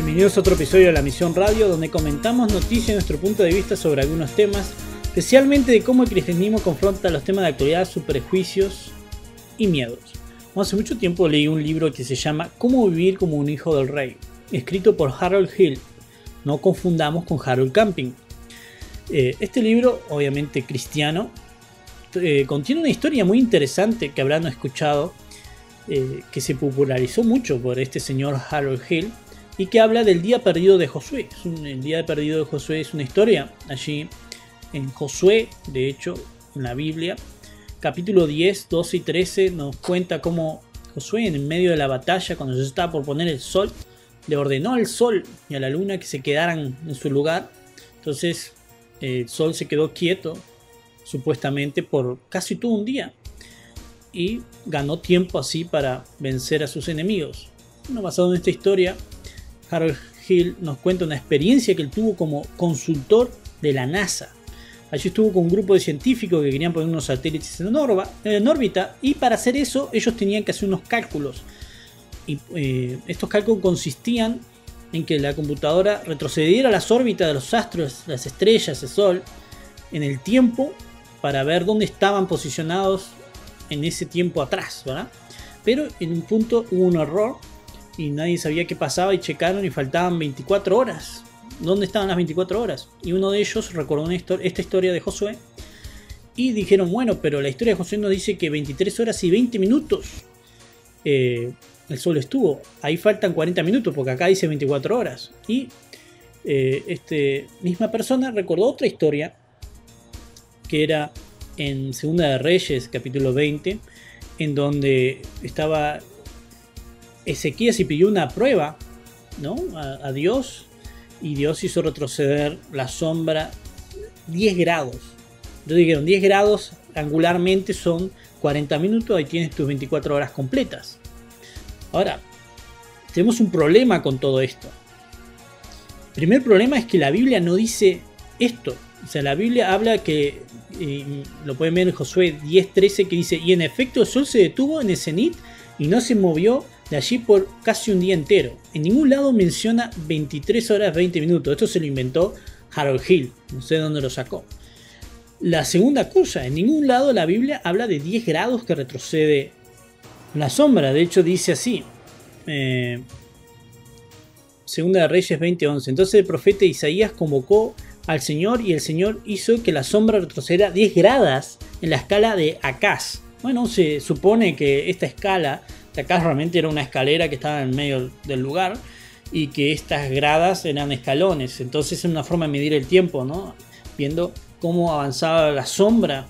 Bienvenidos a otro episodio de La Misión Radio, donde comentamos noticias y nuestro punto de vista sobre algunos temas, especialmente de cómo el cristianismo confronta los temas de actualidad, sus prejuicios y miedos. Hace mucho tiempo leí un libro que se llama Cómo vivir como un hijo del rey, escrito por Harold Hill. No confundamos con Harold Camping. Este libro, obviamente cristiano, contiene una historia muy interesante que habrán escuchado, que se popularizó mucho por este señor Harold Hill, y que habla del día perdido de Josué. El día perdido de Josué es una historia allí en Josué, de hecho, en la Biblia. Capítulo 10, 12 y 13 nos cuenta cómo Josué, en medio de la batalla, cuando se estaba por poner el sol, le ordenó al sol y a la luna que se quedaran en su lugar. Entonces el sol se quedó quieto, supuestamente por casi todo un día, y ganó tiempo así para vencer a sus enemigos. Bueno, basado en esta historia, Harold Hill nos cuenta una experiencia que él tuvo como consultor de la NASA. Allí estuvo con un grupo de científicos que querían poner unos satélites en órbita, y para hacer eso ellos tenían que hacer unos cálculos. Y estos cálculos consistían en que la computadora retrocediera a las órbitas de los astros, las estrellas, el sol, en el tiempo, para ver dónde estaban posicionados en ese tiempo atrás, ¿verdad? Pero en un punto hubo un error y nadie sabía qué pasaba, y checaron y faltaban 24 horas. ¿Dónde estaban las 24 horas? Y uno de ellos recordó esta historia de Josué y dijeron, bueno, pero la historia de Josué nos dice que 23 horas y 20 minutos el sol estuvo. Ahí faltan 40 minutos porque acá dice 24 horas. Y misma persona recordó otra historia que era en Segunda de Reyes, capítulo 20, en donde estaba Ezequías y pidió una prueba, ¿no? a Dios, y Dios hizo retroceder la sombra 10 grados. Entonces dijeron, 10 grados angularmente son 40 minutos, ahí tienes tus 24 horas completas. Ahora, tenemos un problema con todo esto. El primer problema es que la Biblia no dice esto. O sea, la Biblia habla que, lo pueden ver en Josué 10:13, que dice, y en efecto el sol se detuvo en el cenit y no se movió de allí por casi un día entero. En ningún lado menciona 23 horas 20 minutos. Esto se lo inventó Harold Hill. No sé de dónde lo sacó. La segunda cosa, en ningún lado la Biblia habla de 10 grados que retrocede la sombra. De hecho dice así. Segunda de Reyes 20:11. Entonces el profeta Isaías convocó al Señor y el Señor hizo que la sombra retrocediera 10 grados en la escala de Acaz. Bueno, se supone que esta escala de Acaz realmente era una escalera que estaba en medio del lugar y que estas gradas eran escalones. Entonces es una forma de medir el tiempo, ¿no? Viendo cómo avanzaba la sombra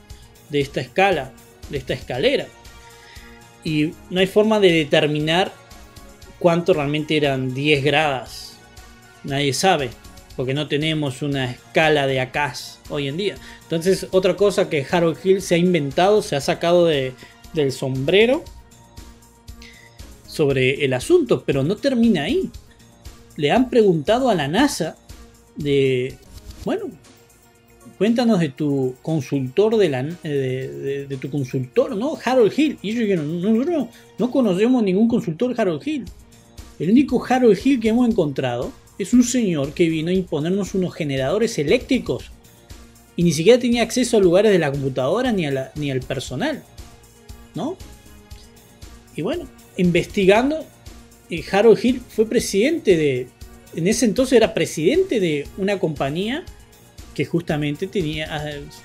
de esta escala, de esta escalera. Y no hay forma de determinar cuánto realmente eran 10 grados. Nadie sabe, porque no tenemos una escala de Acaz hoy en día. Entonces, otra cosa que Harold Hill se ha inventado, se ha sacado del sombrero sobre el asunto, pero no termina ahí. Le han preguntado a la NASA bueno, cuéntanos de tu consultor, de tu consultor, ¿no? Harold Hill. Y ellos dijeron, no conocemos ningún consultor Harold Hill. El único Harold Hill que hemos encontrado es un señor que vino a imponernos unos generadores eléctricos y ni siquiera tenía acceso a lugares de la computadora ni al personal, ¿no? Y bueno, investigando, Harold Hill fue presidente en ese entonces era presidente de una compañía que justamente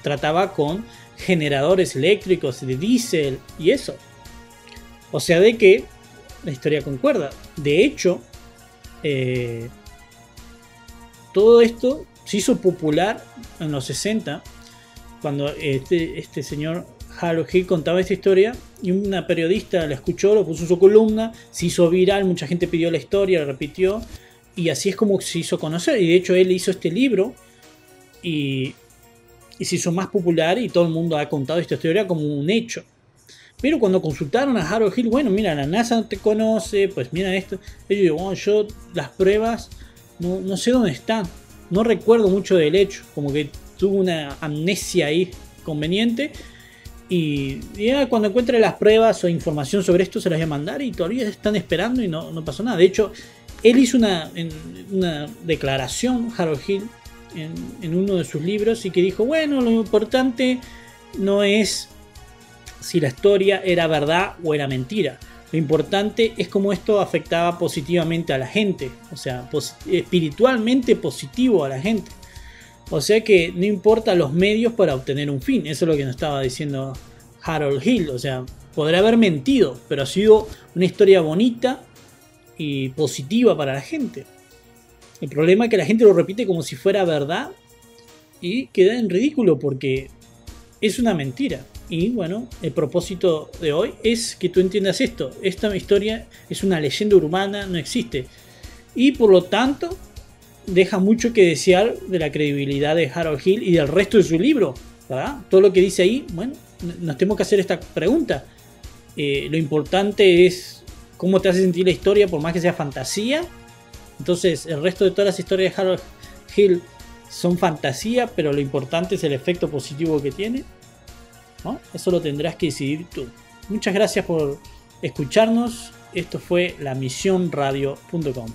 trataba con generadores eléctricos de diésel y eso. O sea, de que la historia concuerda. De hecho, todo esto se hizo popular en los 60, cuando este señor Harold Hill contaba esta historia y una periodista la escuchó, lo puso en su columna, se hizo viral, mucha gente pidió la historia, la repitió, y así es como se hizo conocer. Y de hecho él hizo este libro y se hizo más popular, y todo el mundo ha contado esta historia como un hecho. Pero cuando consultaron a Harold Hill, bueno, mira, la NASA no te conoce, pues mira esto. Ellos digo, bueno, yo las pruebas no sé dónde están, no recuerdo mucho del hecho, como que tuvo una amnesia ahí conveniente. Y ya cuando encuentre las pruebas o información sobre esto se las voy a mandar, y todavía están esperando y no pasó nada. De hecho, él hizo una declaración, Harold Hill, en uno de sus libros, y que dijo, bueno, lo importante no es si la historia era verdad o era mentira. Lo importante es cómo esto afectaba positivamente a la gente, o sea, espiritualmente positivo a la gente. O sea que no importa los medios para obtener un fin. Eso es lo que nos estaba diciendo Harold Hill. O sea, podrá haber mentido, pero ha sido una historia bonita y positiva para la gente. El problema es que la gente lo repite como si fuera verdad y queda en ridículo porque es una mentira. Y bueno, el propósito de hoy es que tú entiendas esto. Esta historia es una leyenda urbana, no existe. Y por lo tanto, deja mucho que desear de la credibilidad de Harold Hill y del resto de su libro, ¿verdad? Todo lo que dice ahí, bueno, nos tenemos que hacer esta pregunta. Lo importante es cómo te hace sentir la historia, por más que sea fantasía. Entonces, el resto de todas las historias de Harold Hill son fantasía, pero lo importante es el efecto positivo que tiene, ¿no? Eso lo tendrás que decidir tú. Muchas gracias por escucharnos. Esto fue lamisionradio.com.